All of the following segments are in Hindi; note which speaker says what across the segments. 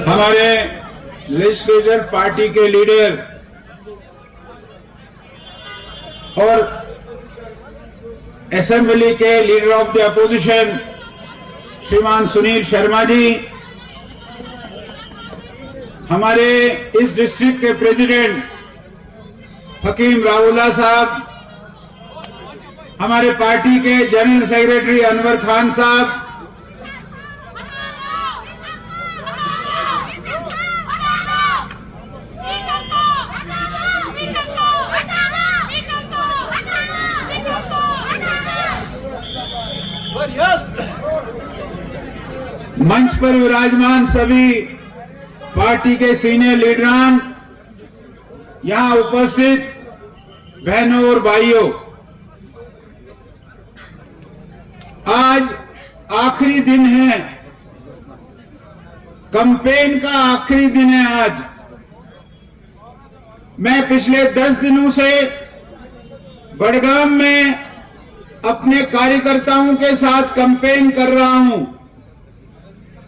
Speaker 1: हमारे लेजिस्लेचर पार्टी के लीडर और असेंबली के लीडर ऑफ द अपोजिशन श्रीमान सुनील शर्मा जी, हमारे इस डिस्ट्रिक्ट के प्रेसिडेंट हकीम राहुल्ला साहब, हमारे पार्टी के जनरल सेक्रेटरी अनवर खान साहब, मंच पर विराजमान सभी पार्टी के सीनियर लीडरान, यहां उपस्थित बहनों और भाइयों, आज आखिरी दिन है, कैंपेन का आखिरी दिन है आज। मैं पिछले 10 दिनों से बड़गाम में अपने कार्यकर्ताओं के साथ कैंपेन कर रहा हूं।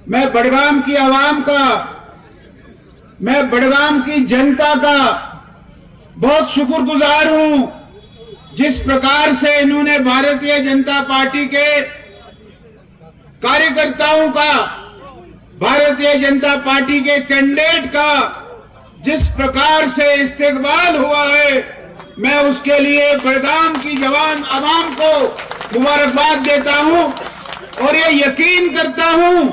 Speaker 1: मैं बड़गाम की आवाम का, मैं बड़गाम की जनता का बहुत शुक्रगुजार हूं, जिस प्रकार से इन्होंने भारतीय जनता पार्टी के कार्यकर्ताओं का, भारतीय जनता पार्टी के कैंडिडेट का जिस प्रकार से इस्तेकबाल हुआ है, मैं उसके लिए बड़गाम की जवान आवाम को मुबारकबाद देता हूं। और ये यकीन करता हूं,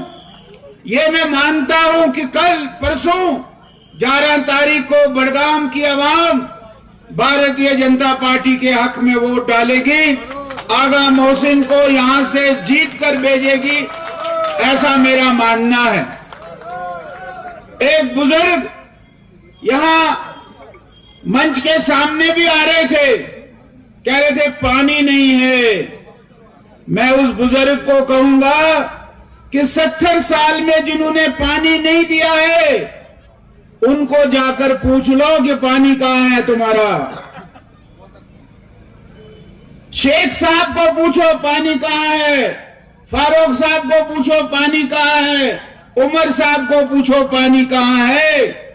Speaker 1: ये मैं मानता हूं कि कल परसों 11 तारीख को बड़गाम की आवाम भारतीय जनता पार्टी के हक में वोट डालेगी, आगा मोहसिन को यहां से जीत कर भेजेगी, ऐसा मेरा मानना है। एक बुजुर्ग यहां मंच के सामने भी आ रहे थे, कह रहे थे पानी नहीं है। मैं उस बुजुर्ग को कहूंगा कि 70 साल में जिन्होंने पानी नहीं दिया है, उनको जाकर पूछ लो कि पानी कहां है तुम्हारा। शेख साहब को पूछो पानी कहां है, फारूक साहब को पूछो पानी कहां है, उमर साहब को पूछो पानी कहां है।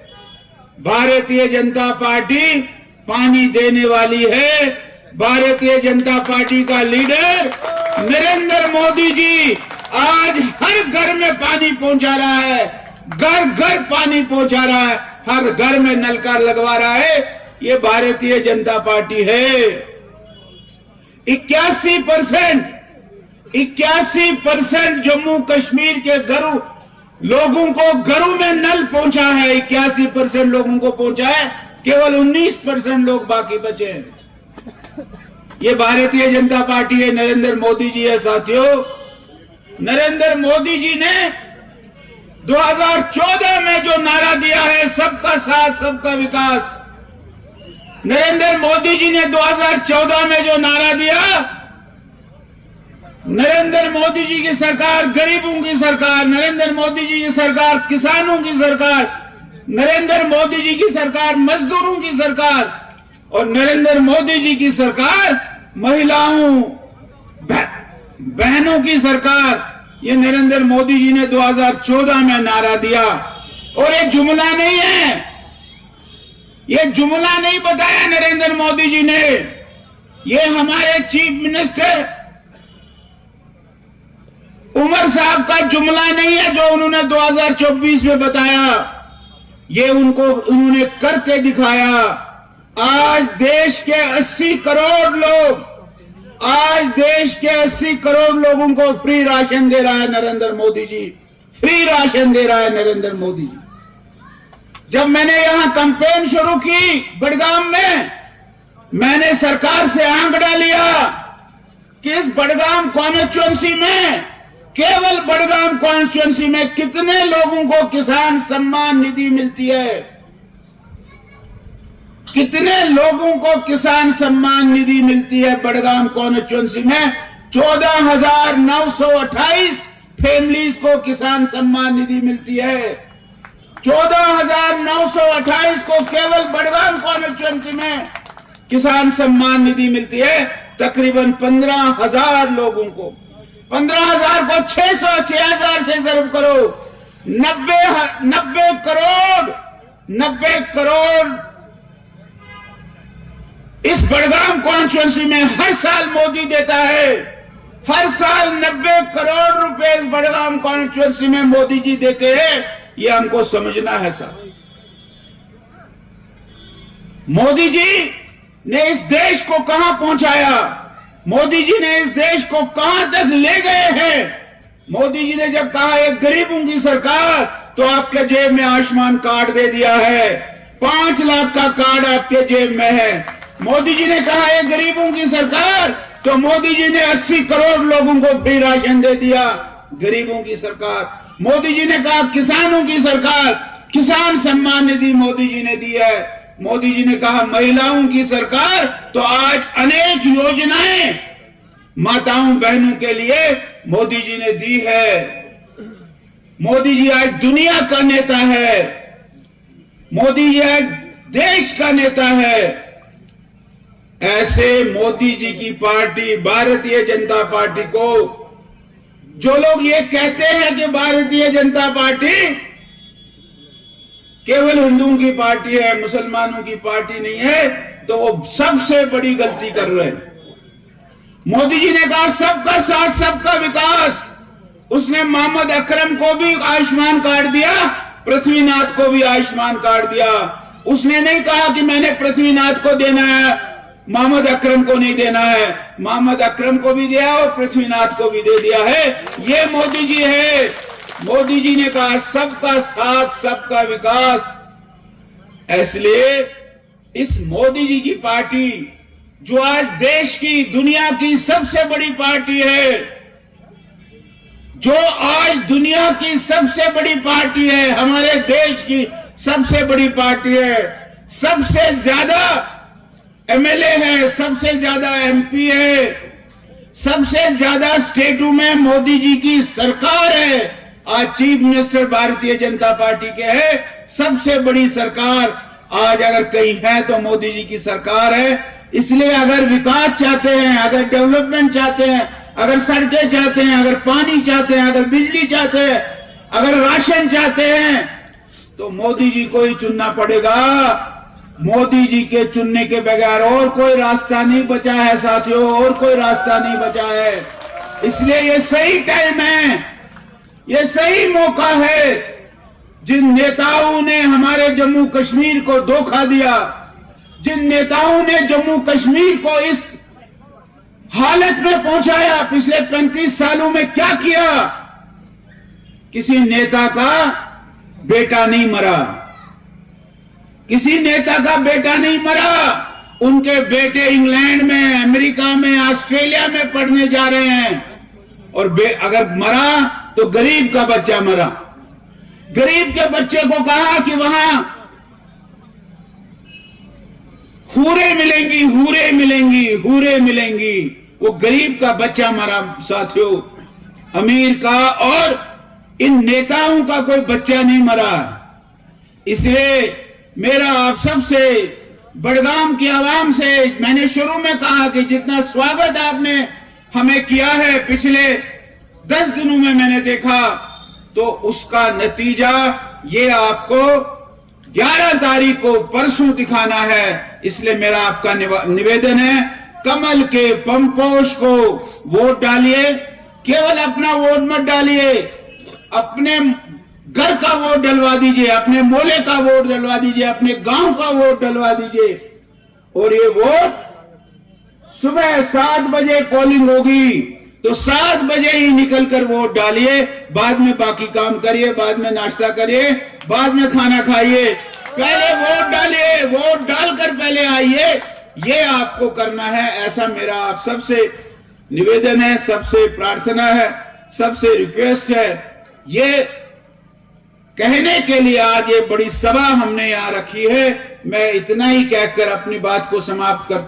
Speaker 1: भारतीय जनता पार्टी पानी देने वाली है। भारतीय जनता पार्टी का लीडर नरेंद्र मोदी जी आज हर घर में पानी पहुंचा रहा है, घर घर पानी पहुंचा रहा है, हर घर में नलका लगवा रहा है। ये भारतीय जनता पार्टी है। 81% जम्मू कश्मीर के घरों लोगों को घरों में नल पहुंचा है, 81% लोगों को पहुंचा है, केवल 19% लोग बाकी बचे हैं। ये भारतीय जनता पार्टी है, नरेंद्र मोदी जी है साथियों। नरेंद्र मोदी जी ने 2014 में जो नारा दिया है, सबका साथ सबका विकास, नरेंद्र मोदी जी ने 2014 में जो नारा दिया, नरेंद्र मोदी जी की सरकार गरीबों की सरकार, नरेंद्र मोदी जी की सरकार किसानों की सरकार, नरेंद्र मोदी जी की सरकार मजदूरों की सरकार, और नरेंद्र मोदी जी की सरकार महिलाओं बहनों की सरकार। ये नरेंद्र मोदी जी ने 2014 में नारा दिया। और ये जुमला नहीं है, ये जुमला नहीं बताया नरेंद्र मोदी जी ने, ये हमारे चीफ मिनिस्टर उमर साहब का जुमला नहीं है जो उन्होंने 2024 में बताया, ये उन्होंने करके दिखाया। आज देश के 80 करोड़ लोग, आज देश के 80 करोड़ लोगों को फ्री राशन दे रहा है नरेंद्र मोदी जी, फ्री राशन दे रहा है नरेंद्र मोदी जी। जब मैंने यहां कैंपेन शुरू की बड़गाम में, मैंने सरकार से आंकड़ा लिया कि इस बड़गाम कॉन्स्टिट्यूएंसी में, केवल बड़गाम कॉन्स्टिट्यूएंसी में कितने लोगों को किसान सम्मान निधि मिलती है, कितने लोगों को किसान सम्मान निधि मिलती है बड़गाम कॉन्स्टिट्यूएंसी में। 14,928 फैमिलीज को किसान सम्मान निधि मिलती है। 14,928 को केवल बड़गाम कॉन्स्टिट्यूएंसी में किसान सम्मान निधि मिलती है। तकरीबन 15,000 लोगों को, 15,000 को 6,000 से ज़रूर करो, 90 करोड़ इस बड़गाम कॉन्स्टिट्यूएंसी में हर साल मोदी देता है। हर साल 90 करोड़ रुपए इस बड़गाम कॉन्स्टिट्यूएंसी में मोदी जी देते हैं। ये हमको समझना है साहब। मोदी जी ने इस देश को कहां पहुंचाया, मोदी जी ने इस देश को कहां तक ले गए हैं। मोदी जी ने जब कहा एक गरीबों की सरकार, तो आपके जेब में आयुष्मान कार्ड दे दिया है। 5 लाख का कार्ड आपके जेब में है। मोदी जी ने कहा एक गरीबों की सरकार, तो मोदी जी ने 80 करोड़ लोगों को फ्री राशन दे दिया। गरीबों की सरकार। मोदी जी ने कहा किसानों की सरकार, किसान सम्मान निधि मोदी जी ने दी है। मोदी जी ने कहा महिलाओं की सरकार, तो आज अनेक योजनाएं माताओं बहनों के लिए मोदी जी ने दी है। मोदी जी आज दुनिया का नेता है। मोदी जी आज देश का नेता है। ऐसे मोदी जी की पार्टी भारतीय जनता पार्टी को, जो लोग ये कहते हैं कि भारतीय जनता पार्टी केवल हिंदुओं की पार्टी है, मुसलमानों की पार्टी नहीं है, तो वो सबसे बड़ी गलती कर रहे हैं। मोदी जी ने कहा सबका साथ सबका विकास। उसने मोहम्मद अकरम को भी आयुष्मान कार्ड दिया, पृथ्वीनाथ को भी आयुष्मान कार्ड दिया। उसने नहीं कहा कि मैंने पृथ्वीनाथ को देना है, मोहम्मद अकरम को नहीं देना है। मोहम्मद अकरम को भी दिया और पृथ्वीनाथ को भी दे दिया है। ये मोदी जी है। मोदी जी ने कहा सबका साथ सबका विकास। इसलिए इस मोदी जी की पार्टी, जो आज देश की दुनिया की सबसे बड़ी पार्टी है, जो आज दुनिया की सबसे बड़ी पार्टी है, हमारे देश की सबसे बड़ी पार्टी है, सबसे ज्यादा एमएलए है, सबसे ज्यादा एमपी है, सबसे ज्यादा स्टेटों में मोदी जी की सरकार है। आज chief minister Bharatiya Janata party के है। सबसे बड़ी सरकार आज अगर कहीं है तो मोदी जी की सरकार है। इसलिए अगर विकास चाहते हैं, अगर डेवलपमेंट चाहते हैं, अगर सड़कें चाहते हैं, अगर पानी चाहते हैं, अगर बिजली चाहते हैं, अगर राशन चाहते हैं, तो मोदी जी को ही चुनना पड़ेगा। मोदी जी के चुनने के बगैर और कोई रास्ता नहीं बचा है साथियों, और कोई रास्ता नहीं बचा है। इसलिए ये सही टाइम है, ये सही मौका है। जिन नेताओं ने हमारे जम्मू कश्मीर को धोखा दिया, जिन नेताओं ने जम्मू कश्मीर को इस हालत में पहुंचाया, पिछले 35 सालों में क्या किया। किसी नेता का बेटा नहीं मरा, किसी नेता का बेटा नहीं मरा। उनके बेटे इंग्लैंड में, अमेरिका में, ऑस्ट्रेलिया में पढ़ने जा रहे हैं। और अगर मरा तो गरीब का बच्चा मरा। गरीब के बच्चे को कहा कि वहां हूरें मिलेंगी, हूरें मिलेंगी, हूरें मिलेंगी। वो गरीब का बच्चा मरा साथियों, अमीर का और इन नेताओं का कोई बच्चा नहीं मरा। इसलिए मेरा आप सबसे, बड़गाम की आवाम से, मैंने शुरू में कहा कि जितना स्वागत आपने हमें किया है पिछले 10 दिनों में मैंने देखा, तो उसका नतीजा ये आपको 11 तारीख को परसों दिखाना है। इसलिए मेरा आपका निवेदन है, कमल के पंपोष को वोट डालिए। केवल अपना वोट मत डालिए, अपने घर का वोट डलवा दीजिए, अपने मोहल्ले का वोट डलवा दीजिए, अपने गांव का वोट डलवा दीजिए। और ये वोट सुबह 7 बजे पोलिंग होगी, तो 7 बजे ही निकलकर वोट डालिए। बाद में बाकी काम करिए, बाद में नाश्ता करिए, बाद में खाना खाइए। पहले वोट डालिए, वोट डालकर पहले आइए। ये आपको करना है। ऐसा मेरा आप सबसे निवेदन है, सबसे प्रार्थना है, सबसे रिक्वेस्ट है। ये कहने के लिए आज ये बड़ी सभा हमने यहां रखी है। मैं इतना ही कहकर अपनी बात को समाप्त करता हूं।